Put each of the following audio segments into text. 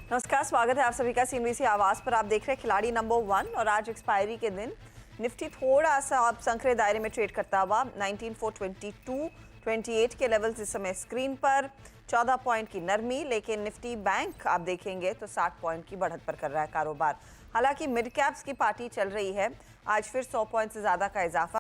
नमस्कार, स्वागत है आप सभी का सीएनबीसी आवाज पर। आप देख रहे हैं खिलाड़ी नंबर 1 और आज एक्सपायरी के दिन निफ्टी थोड़ा सा अब संकरे दायरे में ट्रेड करता हुआ 19,422 28 के लेवल्स इस समय स्क्रीन पर। 14 पॉइंट की नरमी, लेकिन निफ्टी बैंक आप देखेंगे तो 60 पॉइंट की बढ़त पर कर रहा है कारोबार। हालांकि मिड कैप्स की पार्टी चल रही है, आज फिर 100 पॉइंट से ज्यादा का इजाफा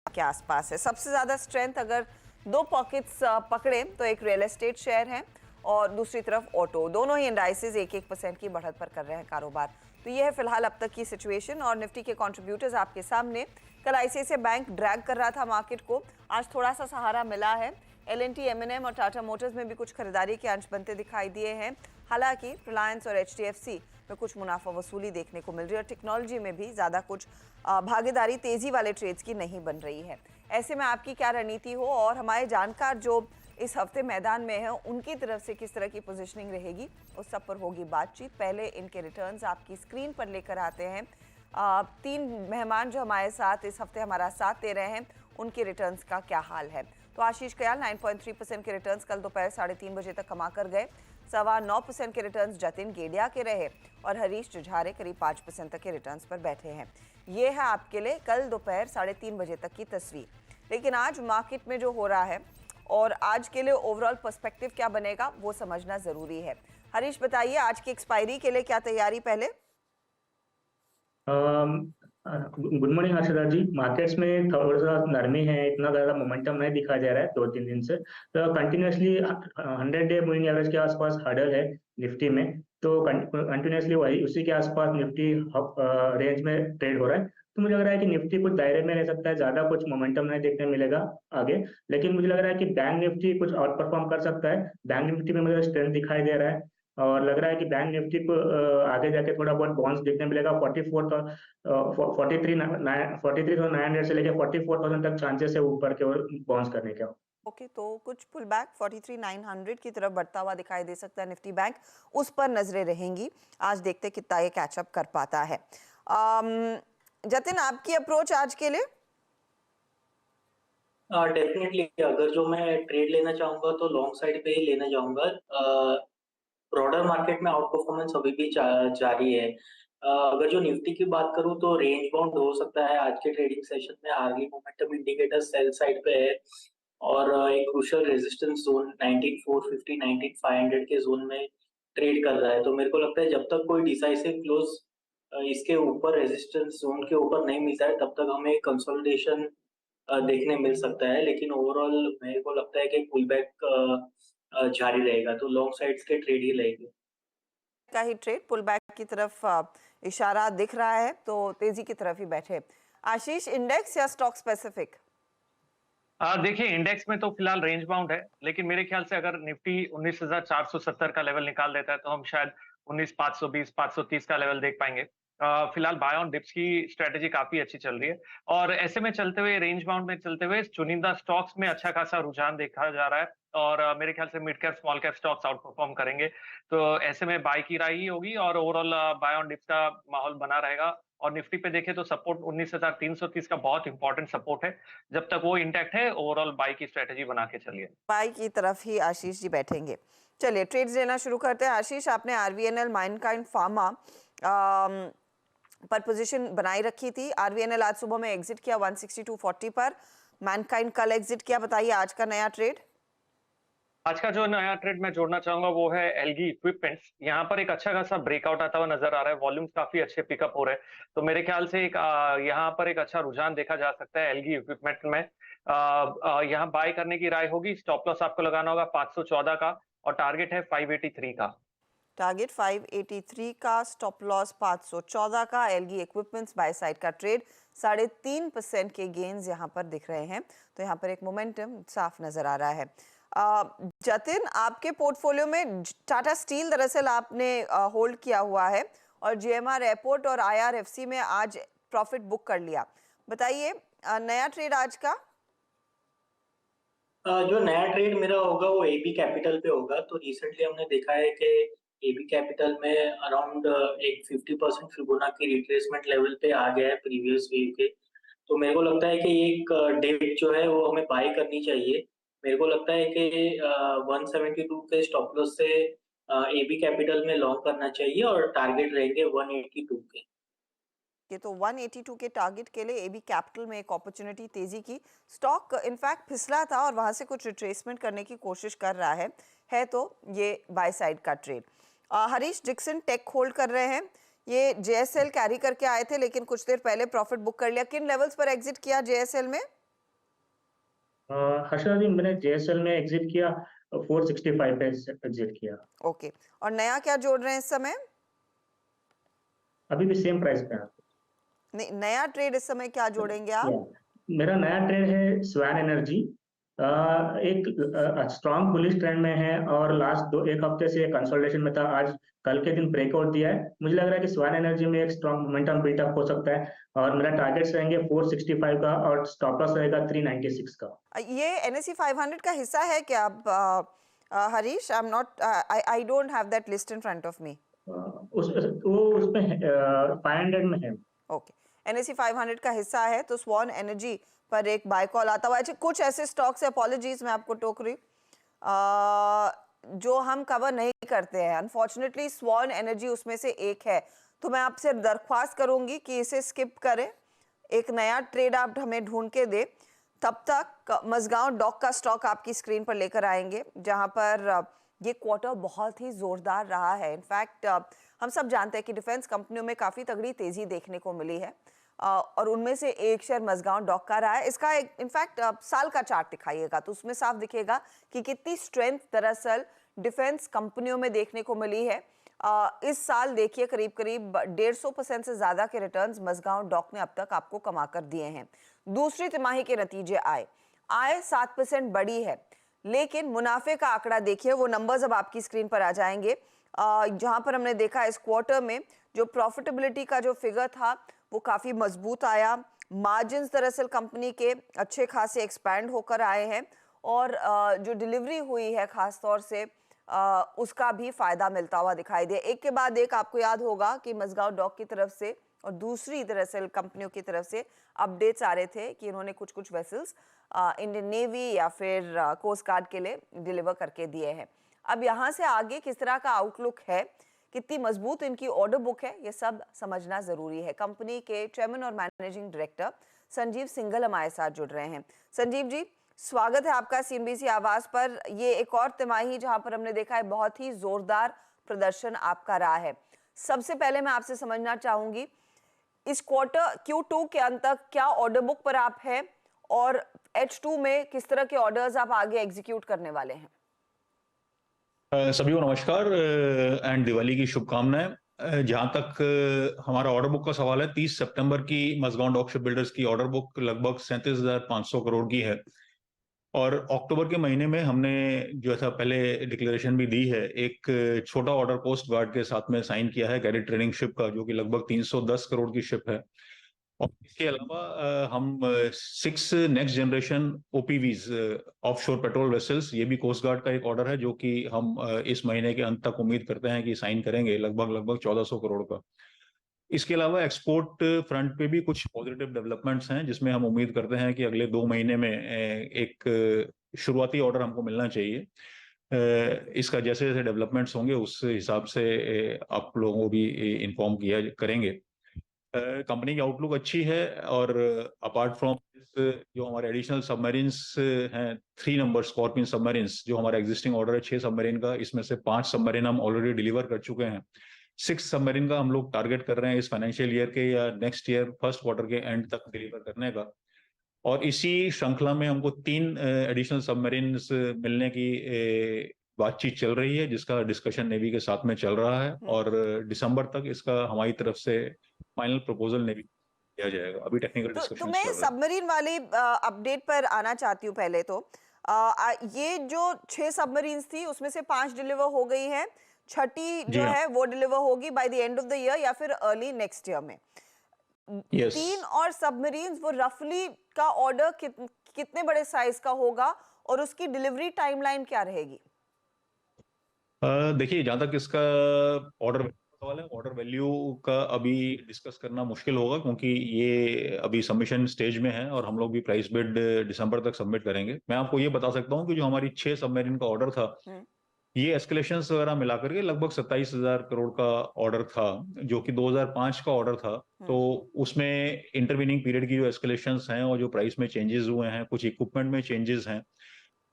के आसपास है। सबसे ज्यादा स्ट्रेंथ अगर दो पॉकेट्स पकड़े तो एक रियल एस्टेट शेयर है और दूसरी तरफ ऑटो। दोनों ही इंडाइसेस 1-1% की बढ़त पर कर रहे हैं कारोबार। तो ये है फिलहाल अब तक की सिचुएशन और निफ्टी के कंट्रीब्यूटर्स आपके सामने। कल आईसीआईसीआई बैंक ड्रैग कर रहा था मार्केट को, आज थोड़ा सा सहारा मिला है। एल&टी, एम&एम और टाटा मोटर्स में भी कुछ खरीदारी के अंश बनते दिखाई दिए हैं। हालांकि रिलायंस और एचडीएफसी में कुछ मुनाफा वसूली देखने को मिल रही है और टेक्नोलॉजी में भी ज़्यादा कुछ भागीदारी तेजी वाले ट्रेड्स की नहीं बन रही है। ऐसे में आपकी क्या रणनीति हो और हमारे जानकार जो इस हफ्ते मैदान में है उनकी तरफ से किस तरह की पोजीशनिंग रहेगी, उस सब पर होगी बातचीत। पहले इनके रिटर्न्स आपकी स्क्रीन पर लेकर आते हैं। 3 मेहमान जो हमारे साथ इस हफ्ते हमारा साथ दे रहे हैं, उनके रिटर्न्स का क्या हाल है। तो आशीष कयाल 9.3% के रिटर्न्स कल दोपहर 3:30 बजे तक कमा कर गए। 9.25% के रिटर्न्स जतिन गेडिया के रहे और हरीश जुझारे करीब 5% तक के रिटर्न्स पर बैठे हैं। ये है आपके लिए कल दोपहर 3:30 बजे तक की तस्वीर। लेकिन आज मार्केट में जो हो रहा है और आज के लिए ओवरऑल पर्सपेक्टिव क्या बनेगा वो समझना जरूरी है। हरीश बताइए, आज की एक्सपायरी के लिए क्या तैयारी पहले? गुड मॉर्निंग हर्षदा जी। मार्केट्स में थोड़ा सा नरमी है, इतना ज़्यादा मोमेंटम नहीं दिखाई दे रहा है 2-3 दिन से। तो कंटिन्यूसली 100-डे मूविंग एवरेज के आसपास हर्डल है निफ्टी में, तो कंटिन्यूसली वही उसी के आसपास निफ्टी रेंज में ट्रेड हो रहा है। तो मुझे लग रहा है कि निफ्टी कुछ दायरे में रह सकता है, ज़्यादा कुछ मोमेंटम नहीं देखने मिलेगा आगे। लेकिन मुझे लग रहा है कि बैंक निफ्टी कुछ आउट परफॉर्म कर सकता है। बैंक निफ्टी में मुझे स्ट्रेंथ दिखाई दे रहा है और लग रहा है कि बैंक निफ्टी को आगे जाके थोड़ा बहुत बाउंस देखने मिलेगा। 43,900 से लेकर 44,000 तक चांसेस है ऊपर के ओर बाउंस करने का। ओके, तो कुछ पुल बैक 43,900 की तरफ बढ़ता हुआ दिखाई दे सकता है निफ्टी बैंक, उस पर नजरें रहेंगी। आज देखते कितना ये कैचअप कर पाता है। जतिन, आपकी अप्रोच आज के लिए? डेफिनेटली अगर जो मैं ट्रेड लेना चाहूंगा तो लॉन्ग साइड पे ही लेना चाहूंगा। ब्रॉडर मार्केट में आउट परफॉर्मेंस अभी भी जारी है। अगर जो निफ्टी की बात करूं तो रेंज बाउंड हो सकता है। आज के ट्रेडिंग सेशन में early momentum indicator sell side पे है और एक क्रूशियल रेजिस्टेंस जोन 19,450 19,500 के जोन में ट्रेड कर रहा है। तो मेरे को लगता है जब तक कोई डिसाइसिव क्लोज इसके ऊपर रेजिस्टेंस जोन के ऊपर नहीं मिलता है तब तक हमें कंसोलिडेशन देखने मिल सकता है। लेकिन ओवरऑल मेरे को लगता है कि पुल बैक जारी रहेगा, तो लॉन्ग साइड्स के ट्रेड ही रहेंगे। का ही ट्रेड पुल बैक की तरफ इशारा दिख रहा है, तो तेजी की तरफ ही बैठे। आशीष, इंडेक्स या स्टॉक स्पेसिफिक? देखिए, इंडेक्स में तो फिलहाल रेंज बाउंड है, लेकिन मेरे ख्याल से अगर निफ्टी 19,470 का लेवल निकाल देता है तो हम शायद 19,520 530 का लेवल देख पाएंगे। फिलहाल बाय ऑन डिप्स की स्ट्रेटेजी काफी अच्छी चल रही है और ऐसे में चलते हुए रेंज बाउंड में चलते हुए चुनिंदा स्टॉक्स में अच्छा खासा रुझान देखा जा रहा है और मेरे ख्याल से mid cap small cap stocks out perform करेंगे। तो ऐसे में बाय की राय ही होगी और ओवरऑल बाय ऑन डिप्स का माहौल बना रहेगा। और निफ्टी पे देखें तो सपोर्ट 19,330 का बहुत इंपॉर्टेंट सपोर्ट है। जब तक वो इंटैक्ट है ओवरऑल बाई की स्ट्रेटेजी बना के चलिए। बाई की तरफ ही आशीष जी बैठेंगे। चलिए ट्रेड्स लेना शुरू करते हैं। आशीष, आपने आरवीएनएल माइनकाइंड फार्मा पर पोजीशन बनाई रखी थी। आरवीएनएल आज सुबह में एग्जिट किया 162.40 पर, मैनकाइंड कल एग्जिट किया। बताइए आज का नया ट्रेड। आज का जो नया ट्रेड मैं जोड़ना चाहूंगा वो है एलगी इक्विपमेंट्स। यहाँ पर एक अच्छा खासा ब्रेकआउट आता हुआ नजर आ रहा है, वॉल्यूम्स काफी अच्छे पिकअप हो रहे हैं। तो मेरे ख्याल से एक यहाँ पर एक अच्छा रुझान देखा जा सकता है एलगी इक्विपमेंट में। यहाँ बाय करने की राय होगी। स्टॉप लॉस आपको लगाना होगा 514 का और टारगेट है 583 का। टारगेट 583 का, स्टॉप लॉस 514 का। एलगी इक्विपमेंट्स बाय साइड का ट्रेड 3.5% के गेन्स यहाँ पर दिख रहे हैं। तो यहाँ पर एक मोमेंटम साफ नजर आ रहा है। जतिन, आपके पोर्टफोलियो में टाटा स्टील दरअसल आपने होल्ड किया हुआ है और जीएमआर एयरपोर्ट और आईआरएफसी में आज प्रॉफिट बुक कर लिया। बताइए नया ट्रेड आज का। जो नया ट्रेड मेरा होगा वो एबी कैपिटल पे होगा। तो रिसेंटली हमने देखा है कि एबी कैपिटल में अराउंड एक 50% फिबोनाची रिट्रेसमेंट लेवल पे आ गया है प्रीवियस वीक के। तो मेरे को लगता है कि एक डिप जो है वो हमें बाय करनी चाहिए मेरे को लगता है कि 172 के स्टॉप लॉस से एबी कैपिटल में लॉन्ग करना चाहिए और टारगेट रहेंगे 182 के। ये तो 182 के टारगेट के लिए एबी कैपिटल में एक अपॉर्चुनिटी तेजी की। स्टॉक इनफैक्ट फिसला था और वहां से कुछ रिट्रेसमेंट करने की कोशिश कर रहा है तो ये बाय साइड का trade. Harish, Dixon tech hold कर रहे हैं। ये जेएसएल कैरी करके आए थे लेकिन कुछ देर पहले प्रॉफिट बुक कर लिया। किन लेवल्स पर एग्जिट किया जेएसएल में? हर्षा जी, मैंने जेएसएल में एग्जिट किया, 465 पे एग्जिट किया। ओके, और नया क्या जोड़ रहे हैं इस समय? अभी भी सेम प्राइस पे है। नहीं, नया ट्रेड इस समय क्या जोड़ेंगे आप? मेरा नया ट्रेड है स्वान एनर्जी। एक स्ट्रॉन्ग बुलिश ट्रेंड में है और लास्ट एक हफ्ते से कंसोलिडेशन में था। आज कल के दिन ब्रेकआउट दिया है। मुझे लग रहा है कि स्वान एनर्जी में एक स्ट्रॉन्ग मोमेंटम बिल्टअप हो सकता है और मेरा टारगेट्स रहेंगे 465 का और स्टॉप लॉस रहेगा 396 का। ये NSE 500 का हिस्सा है क्या Harish? I don't have that list in front of me. उसमें 500 में है। ओके, NSE 500 का हिस्सा है तो स्वान एनर्जी पर एक बाय कॉल आता हुआ। अच्छा, कुछ ऐसे स्टॉक्स है, अपॉलॉजीज मैं आपको टोक रही जो हम कवर नहीं करते हैं। अनफॉर्चुनेटली स्वान एनर्जी उसमें से एक है, तो मैं आपसे दरख्वास्त करूंगी कि इसे स्किप करें, एक नया ट्रेड आप हमें ढूंढ के दे। तब तक मझगांव डॉक का स्टॉक आपकी स्क्रीन पर लेकर आएंगे, जहां पर ये क्वार्टर बहुत ही जोरदार रहा है। इनफैक्ट हम सब जानते हैं कि डिफेंस कंपनियों में काफी तगड़ी तेजी देखने को मिली है और उनमें से एक शेयर मझगांव डॉक का रहा है। इसका एक इनफैक्ट साल का चार्ट दिखाइएगा तो उसमें साफ दिखेगा कि कितनी स्ट्रेंथ दरअसल डिफेंस कंपनियों में देखने को मिली है। इस साल देखिए करीब करीब 150% से ज्यादा के रिटर्न्स मझगांव डॉक ने अब तक आपको कमा कर दिए हैं। दूसरी तिमाही के नतीजे आय 7% बढ़ी है, लेकिन मुनाफे का आंकड़ा देखिए, वो नंबर्स अब आपकी स्क्रीन पर आ जाएंगे। जहां पर हमने देखा इस क्वार्टर में जो प्रॉफिटेबिलिटी का जो फिगर था वो काफी मजबूत आया। मार्जिन्स दरअसल कंपनी के अच्छे खासे एक्सपैंड होकर आए हैं और जो डिलीवरी हुई है खास तौर से उसका भी फायदा मिलता हुआ दिखाई दिया। एक के बाद एक आपको याद होगा कि मझगांव डॉक की तरफ से और दूसरी दरअसल कंपनियों की तरफ से अपडेट्स आ रहे थे कि इन्होंने कुछ कुछ वेसल्स इंडियन नेवी या फिर कोस्ट गार्ड के लिए डिलीवर करके दिए हैं। अब यहाँ से आगे किस तरह का आउटलुक है, कितनी मजबूत इनकी ऑर्डर बुक है, ये सब समझना जरूरी है। कंपनी के चेयरमैन और मैनेजिंग डायरेक्टर संजीव सिंघल हमारे साथ जुड़ रहे हैं। संजीव जी, स्वागत है आपका CNBC आवाज पर। ये एक और तिमाही जहां पर हमने देखा है बहुत ही जोरदार प्रदर्शन आपका रहा है। सबसे पहले मैं आपसे समझना चाहूंगी इस क्वार्टर Q2 के अंत तक क्या ऑर्डर बुक पर आप हैं और H2 में किस तरह के ऑर्डर्स आप आगे एग्जीक्यूट करने वाले हैं? सभी को नमस्कार एंड दिवाली की शुभकामनाएं। जहां तक हमारा ऑर्डर बुक का सवाल है, 30 सितंबर की मझगांव डॉक शिप बिल्डर्स की ऑर्डर बुक लगभग 37,500 करोड़ की है और अक्टूबर के महीने में हमने जो था पहले डिक्लेरेशन भी दी है, एक छोटा ऑर्डर कोस्ट गार्ड के साथ में साइन किया है गैरी ट्रेडिंग शिप का, जो कि लगभग 310 करोड़ की शिप है। और इसके अलावा हम 6 next generation OPVs offshore patrol vessels, ये भी कोस्ट गार्ड का एक ऑर्डर है जो कि हम इस महीने के अंत तक उम्मीद करते हैं कि साइन करेंगे, लगभग 1400 करोड़ का। इसके अलावा एक्सपोर्ट फ्रंट पे भी कुछ पॉजिटिव डेवलपमेंट्स हैं जिसमें हम उम्मीद करते हैं कि अगले 2 महीने में एक शुरुआती ऑर्डर हमको मिलना चाहिए। इसका जैसे जैसे डेवलपमेंट्स होंगे उस हिसाब से आप लोगों को भी इन्फॉर्म किया करेंगे। कंपनी की आउटलुक अच्छी है और अपार्ट फ्रॉम जो हमारे एडिशनल सबमरीन्स हैं, 3 नंबर स्कॉर्पियन सबमरीन्स, जो हमारा एग्जिस्टिंग ऑर्डर है 6 सबमरीन का, इसमें से 5 सबमरीन हम ऑलरेडी डिलीवर कर चुके हैं। 6 सबमरीन का हम लोग टारगेट कर रहे हैं इस फाइनेंशियल ईयर के या नेक्स्ट ईयर फर्स्ट क्वार्टर के एंड तक डिलीवर करने का। और इसी श्रृंखला में हमको 3 एडिशनल सबमरीन्स मिलने की बातचीत चल रही है, जिसका डिस्कशन नेवी के साथ में चल रहा है और दिसंबर तक इसका हमारी तरफ से फाइनल प्रपोजल नेवी किया जाएगा। अभी टेक्निकल डिस्कशन तो मैं सबमरीन वाली अपडेट पर आना चाहती हूँ। पहले तो ये जो 6 सबमरीन्स थी उसमें से 5 डिलीवर हो गई हैं, छठी जो है वो डिलीवर होगी by the end of the year या फिर अर्ली नेक्स्ट ईयर में। 3 और सबमरीन्स वो रफली का ऑर्डर कितने बड़े साइज का होगा और उसकी डिलीवरी टाइमलाइन क्या रहेगी? देखिए, जहां तक इसका ऑर्डर सवाल है, ऑर्डर वैल्यू का अभी डिस्कस करना मुश्किल होगा क्योंकि ये अभी सबमिशन स्टेज में है और हम लोग भी प्राइस बिड दिसंबर तक सबमिट करेंगे। मैं आपको ये बता सकता हूँ कि जो हमारी 6 सबमरीन का ऑर्डर था, ये एस्केलेशन वगैरह मिला करके लगभग 27,000 करोड़ का ऑर्डर था, जो कि 2005 का ऑर्डर था। तो उसमें इंटरवीनिंग पीरियड की जो एस्केलेशंस हैं और जो प्राइस में चेंजेस हुए हैं, कुछ इक्विपमेंट में चेंजेस हैं,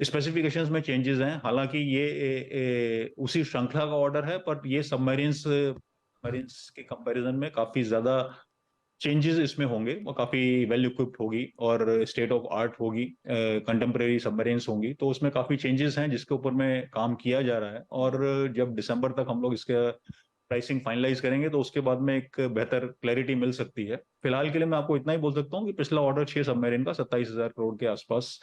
स्पेसिफिकेशंस में चेंजेस हैं। हालांकि ये उसी श्रृंखला का ऑर्डर है, पर ये सबमरीन्स के कंपैरिजन में काफी ज्यादा चेंजेस इसमें होंगे और काफी वेल इक्विप्ड होगी और स्टेट ऑफ आर्ट होगी, कंटेम्प्रेरी सबमरीन्स होंगी। तो उसमें काफी चेंजेस हैं जिसके ऊपर में काम किया जा रहा है और जब दिसंबर तक हम लोग इसका प्राइसिंग फाइनलाइज करेंगे तो उसके बाद में एक बेहतर क्लैरिटी मिल सकती है। फिलहाल के लिए मैं आपको इतना ही बोल सकता हूँ कि पिछला ऑर्डर 6 सबमरीन का 27,000 करोड़ के आसपास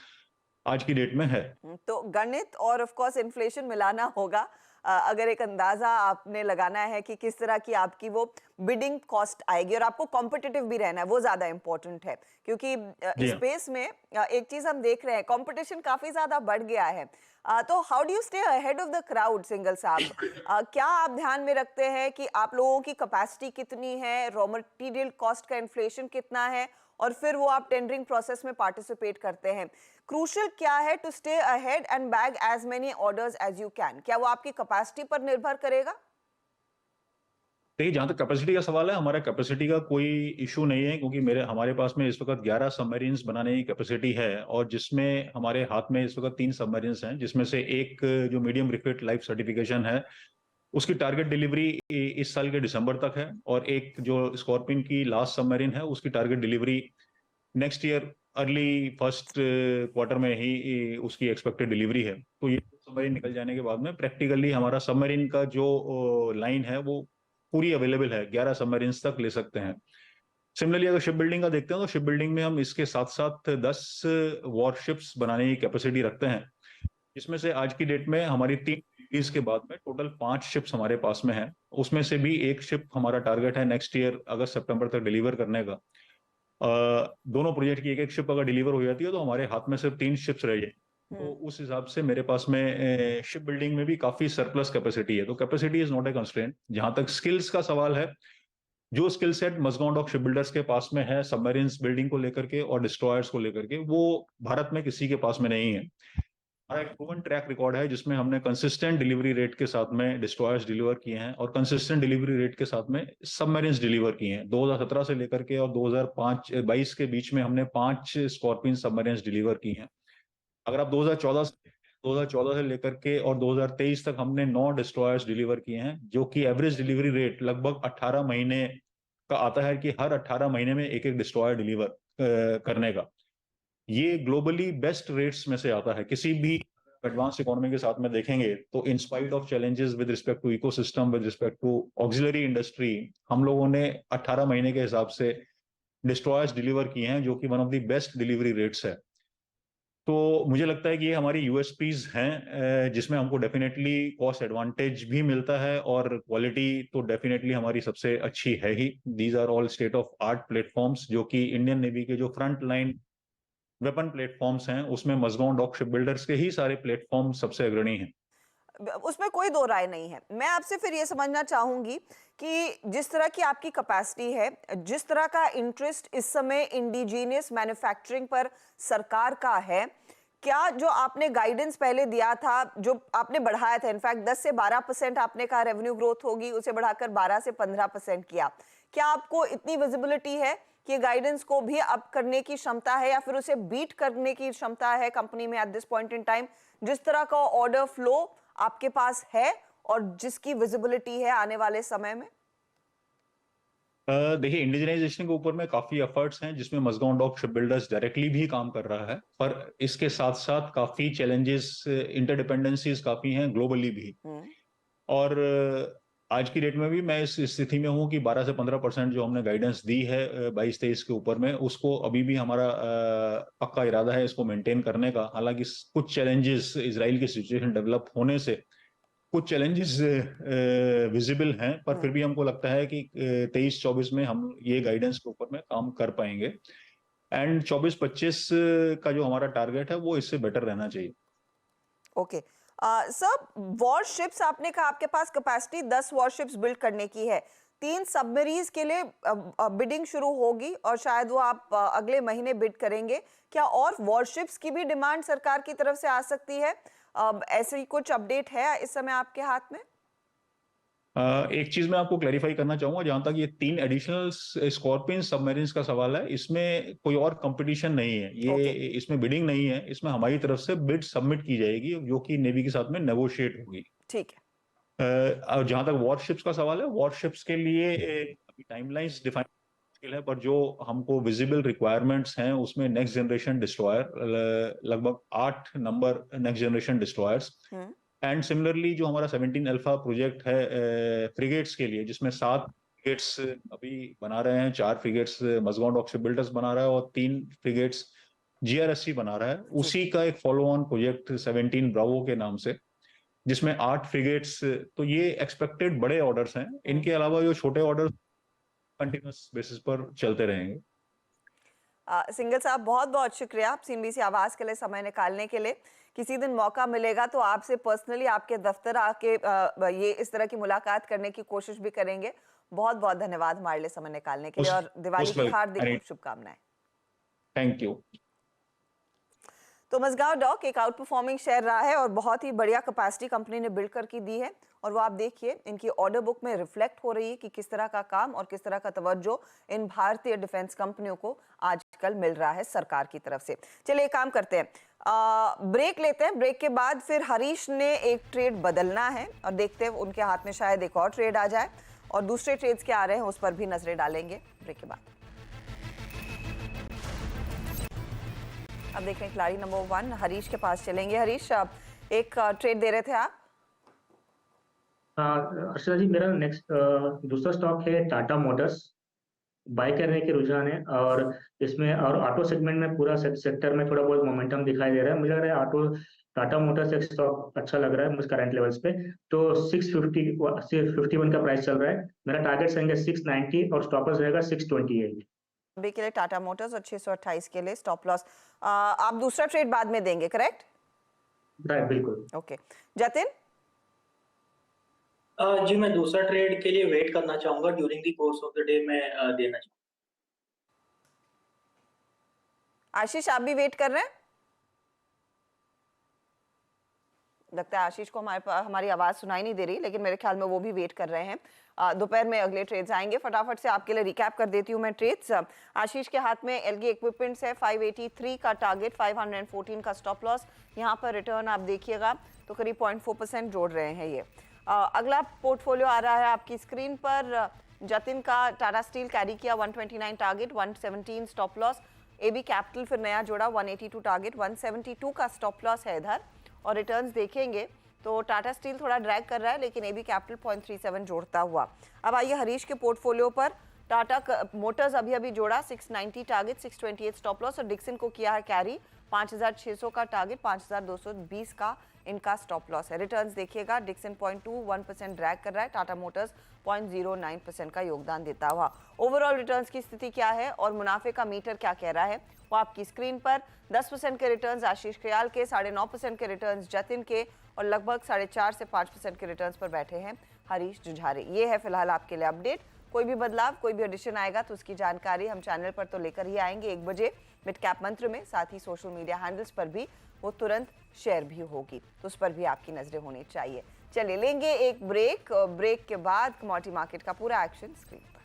आज की डेट में है। तो गणित और ऑफ कोर्स इन्फ्लेशन मिलाना होगा अगर एक अंदाजा आपने लगाना है कि किस तरह की आपकी वो बिडिंग कॉस्ट आएगी, और आपको कॉम्पिटिटिव भी रहना है, वो ज्यादा इंपॉर्टेंट है क्योंकि जी इस हाँ। स्पेस में एक चीज हम देख रहे हैं, कंपटीशन काफी ज्यादा बढ़ गया है। तो how do you stay ahead of the crowd Singhal साहब? क्या आप ध्यान में रखते हैं कि आप लोगों की कैपेसिटी कितनी है, रॉ मटेरियल कॉस्ट का इन्फ्लेशन कितना है, और फिर वो आप टेंडरिंग प्रोसेस में पार्टिसिपेट करते हैं? क्रूशियल क्या है to stay ahead and bag as many orders as you can? क्या वो आपकी कैपेसिटी पर निर्भर करेगा? देखिए, जहां तक कैपेसिटी का सवाल है, हमारा कैपेसिटी का कोई इशू नहीं है क्योंकि हमारे पास में इस वक्त 11 सबमरीन्स बनाने की कैपेसिटी है और जिसमें हमारे हाथ में इस वक्त 3 सबमरीन्स हैं, जिसमें से एक जो मीडियम रिफिट लाइफ सर्टिफिकेशन है, उसकी टारगेट डिलीवरी इस साल के दिसंबर तक है, और एक जो स्कॉर्पियन की लास्ट सबमरीन है उसकी target delivery next year early first quarter में ही उसकी एक्सपेक्टेड डिलीवरी है। तो ये सबमरीन निकल जाने के बाद में प्रैक्टिकली हमारा सबमरीन का जो लाइन है वो पूरी अवेलेबल है, 11 सबमरीन्स तक ले सकते हैं। सिमिलरली अगर शिप बिल्डिंग का देखते हैं तो शिप बिल्डिंग में हम इसके साथ साथ 10 वॉरशिप्स बनाने की कैपेसिटी रखते हैं, जिसमें से आज की डेट में हमारी 3 डिलीवरीज के बाद में टोटल 5 शिप्स हमारे पास में है। उसमें से भी एक शिप हमारा टारगेट है नेक्स्ट ईयर अगस्त सितंबर तक डिलीवर करने का। दोनों प्रोजेक्ट की एक एक शिप अगर डिलीवर हो जाती है तो हमारे हाथ में सिर्फ 3 शिप्स रह जाएंगी। तो उस हिसाब से मेरे पास में शिप बिल्डिंग में भी काफी सरप्लस कैपेसिटी है। तो capacity is not a constraint. जहां तक स्किल्स का सवाल है, जो skill set Mazagon dock ship builders के पास में है सबमरीन्स बिल्डिंग को लेकर के और डिस्ट्रॉयर्स को लेकर के, वो भारत में किसी के पास में नहीं है। हमारा एक प्रूवन ट्रैक रिकॉर्ड है जिसमें हमने कंसिस्टेंट डिलीवरी रेट के साथ में डिस्ट्रॉयर्स डिलीवर किए हैं और कंसिस्टेंट डिलीवरी रेट के साथ में सबमरीन्स डिलीवर किए हैं। 2017 से लेकर के और 2022 के बीच में हमने 5 स्कॉर्पियन सबमरीन्स डिलीवर की हैं। अगर आप 2014 से लेकर के और 2023 तक हमने 9 डिस्ट्रॉयर्स डिलीवर किए हैं, जो कि एवरेज डिलीवरी रेट लगभग 18 महीने का आता है कि हर 18 महीने में एक एक डिस्ट्रॉयर डिलीवर करने का। ये ग्लोबली बेस्ट रेट्स में से आता है। किसी भी एडवांस इकोनॉमी के साथ में देखेंगे तो in spite of challenges with respect to ecosystem, with respect to auxiliary industry, हम लोगों ने 18 महीने के हिसाब से डिस्ट्रॉयर्स डिलीवर किए हैं, जो कि one of the best delivery rates है। तो मुझे लगता है कि ये हमारी यूएसपीज हैं, जिसमें हमको डेफिनेटली कॉस्ट एडवांटेज भी मिलता है और क्वालिटी तो डेफिनेटली हमारी सबसे अच्छी है ही। These are all state of art platforms, जो कि इंडियन नेवी के जो फ्रंट लाइन वेपन प्लेटफॉर्म्स हैं उसमें मजगांव डॉक शिप बिल्डर्स के ही सारे प्लेटफॉर्म सबसे अग्रणी हैं। उसमें कोई दो राय नहीं है। मैं आपसे फिर ये समझना चाहूंगी कि जिस तरह की आपकी कैपेसिटी है, जिस तरह का इंटरेस्ट इस समय इंडिजीनियस मैन्युफैक्चरिंग पर सरकार का है, क्या जो आपने गाइडेंस पहले दिया था, जो आपने बढ़ाया था, इनफैक्ट 10 से 12% आपने कहा रेवेन्यू ग्रोथ होगी, उसे बढ़ाकर 12 से 15% किया, क्या आपको इतनी विजिबिलिटी है कि गाइडेंस को भी अप करने की क्षमता है या फिर उसे बीट करने की क्षमता है कंपनी में at this point in time, जिस तरह का ऑर्डर फ्लो आपके पास है और जिसकी विजिबिलिटी है आने वाले समय में? देखिए, इंडिजिनाइजेशन के ऊपर में काफी एफर्ट्स हैं जिसमें Mazagon dock ship builders directly भी काम कर रहा है, पर इसके साथ साथ काफी चैलेंजेस, इंटरडिपेंडेंसीज काफी हैं ग्लोबली भी। और आज की डेट में भी मैं इस स्थिति में हूं कि 12 से 15% जो हमने गाइडेंस दी है 22-23 के ऊपर में, उसको अभी भी हमारा पक्का इरादा है इसको मेंटेन करने का। हालांकि कुछ चैलेंजेस, इजराइल की सिचुएशन डेवलप होने से कुछ चैलेंजेस विजिबल हैं, पर फिर भी हमको लगता है कि 23-24 में हम ये गाइडेंस के ऊपर में काम कर पाएंगे, एंड 24-25 का जो हमारा टारगेट है वो इससे बेटर रहना चाहिए। ओके। सर, वॉरशिप्स आपने कहा आपके पास कैपेसिटी 10 वॉरशिप्स बिल्ड करने की है, 3 सबमरीन्स के लिए बिडिंग शुरू होगी और शायद वो आप अगले महीने बिड करेंगे। क्या और वॉरशिप्स की भी डिमांड सरकार की तरफ से आ सकती है? ऐसे ही कुछ अपडेट है इस समय आपके हाथ में? एक चीज मैं आपको क्लैरिफाई करना चाहूंगा, जहां तक ये 3 एडिशनल स्कॉर्पियन सबमरीन्स का सवाल है, इसमें कोई और कंपटीशन नहीं है, ये इसमें बिडिंग नहीं है, इसमें हमारी तरफ से बिड सबमिट की जाएगी जो कि नेवी के साथ में नेगोशिएट होगी। ठीक है। और जहां तक वॉरशिप्स का सवाल है, वॉरशिप्स के लिए अभी टाइमलाइंस डिफाइन मुश्किल है, पर जो हमको विजिबल रिक्वायरमेंट्स हैं उसमें नेक्स्ट जनरेशन डिस्ट्रॉयर, लगभग 8 number next generation destroyers, and similarly जो हमारा 17 अल्फा प्रोजेक्ट है फ्रिगेट्स के लिए, जिसमें 7 फ्रिगेट्स अभी बना रहे हैं, 4 फ्रिगेट्स मजगाउं डॉक शिपबिल्डर्स बना रहा है और 3 फ्रिगेट्स जीआरएससी बना रहा है, उसी का एक फॉलो ऑन प्रोजेक्ट 17 ब्रावो के नाम से, जिसमें 8 फ्रिगेट्स। तो ये एक्सपेक्टेड बड़े ऑर्डर्स हैं, इनके अलावा जो छोटे ऑर्डर कंटिन्यूस बेसिस पर चलते रहेंगे। सिंघल साहब, बहुत बहुत शुक्रिया आप सीएनबीसी आवाज के लिए समय निकालने के लिए। किसी दिन मौका मिलेगा तो आपसे पर्सनली आपके दफ्तर आके ये इस तरह की मुलाकात करने की कोशिश भी करेंगे। बहुत बहुत धन्यवाद हमारे लिए समय निकालने के लिए और दिवाली की हार्दिक शुभकामनाएं। Thank you. तो मजगांव डॉक एक आउट परफॉर्मिंग शेयर रहा है और बहुत ही बढ़िया कैपेसिटी कंपनी ने बिल्ड करके दी है और वो आप देखिए इनकी ऑर्डर बुक में रिफ्लेक्ट हो रही है कि किस तरह का काम और किस तरह का तवज्जो इन भारतीय डिफेंस कंपनियों को आजकल मिल रहा है सरकार की तरफ से। चलिए काम करते हैं, ब्रेक लेते हैं, ब्रेक के बाद फिर हरीश ने एक ट्रेड बदलना है और देखते हैं उनके हाथ में शायद एक और ट्रेड आ जाए और दूसरे ट्रेड्स क्या आ रहे हैं उस पर भी नजरें डालेंगे ब्रेक के बाद। अब देख रहे हैं खिलाड़ी नंबर 1 हरीश के पास चलेंगे। हरीश, एक ट्रेड दे रहे थे आप? अर्षदा जी, मेरा नेक्स्ट दूसरा स्टॉक है टाटा मोटर्स, बाय करने के रुझान है और इसमें और ऑटो सेगमेंट में पूरा सेक्टर में थोड़ा बहुत मोमेंटम दिखाई दे रहा है। मुझे लग रहा है ऑटो टाटा मोटर्स एक स्टॉक अच्छा लग रहा है मुझे करंट लेवल्स पे। तो 651 का प्राइस चल रहा है, मेरा टारगेट रहेंगे 690 और स्टॉपर्स रहेगा 628 अभी के लिए टाटा मोटर्स और 628 के लिए स्टॉप लॉस। आप दूसरा ट्रेड बाद में देंगे, करेक्ट? राइट, बिल्कुल। ओके, जतिन? जी, मैं दूसरा ट्रेड के लिए वेट करना चाहूंगा, during the course of the day मैं देना चाहूंगा। आशीष, आप भी वेट कर रहे हैं? लगता है आशीष को हमारी आवाज सुनाई नहीं दे रही, लेकिन मेरे ख्याल में वो भी वेट कर रहे हैं। दोपहर में अगले ट्रेड्स आएंगे। फटाफट से आपके लिए रिकैप कर देती हूँ मैं ट्रेड्स। आशीष के हाथ में एलगी इक्विपमेंट्स है, 583 का टारगेट, 514 का स्टॉप लॉस। यहाँ पर रिटर्न आप देखिएगा तो करीब 0.4% जोड़ रहे हैं ये। अगला पोर्टफोलियो आ रहा है आपकी स्क्रीन पर। जतिन का टाटा स्टील कैरी किया, 129 target, 117 stop loss. AB capital फिर नया जोड़ा, 182 टारगेट, 172 का स्टॉप लॉस है इधर। और रिटर्न्स देखेंगे तो टाटा स्टील थोड़ा ड्रैग कर रहा है, लेकिन एबी कैपिटल 0.37 जोड़ता हुआ। अब आइए हरीश के पोर्टफोलियो पर। टाटा मोटर्स अभी जोड़ा, 690 टारगेट, 628 स्टॉप लॉस और डिक्सन को किया है कैरी, 5600 का टारगेट, 5220 का इनका स्टॉप लॉस है। रिटर्न्स देखिएगा, डिक्सन 0.21% ड्रैग कर रहा है, टाटा मोटर्स 0.09% का योगदान देता हुआ। ओवरऑल रिटर्न्स की स्थिति क्या है और मुनाफे का मीटर क्या कह रहा है वो आपकी स्क्रीन पर। 10% के रिटर्न्स आशीष ख्याल के, 9.5% के रिटर्न्स जतिन के और लगभग 4.5 से 5% के रिटर्न्स पर बैठे हैं हरीश जुझारे। ये है फिलहाल आपके लिए अपडेट। कोई भी बदलाव, कोई भी एडिशन आएगा तो उसकी जानकारी हम चैनल पर तो लेकर ही आएंगे 1 बजे मिड कैप मंत्र में, साथ ही सोशल मीडिया हैंडल्स पर भी वो तुरंत शेयर भी होगी, तो उस पर भी आपकी नजरें होनी चाहिए। चलिए लेंगे एक ब्रेक, ब्रेक के बाद कमोडिटी मार्केट का पूरा एक्शन स्क्रीन पर।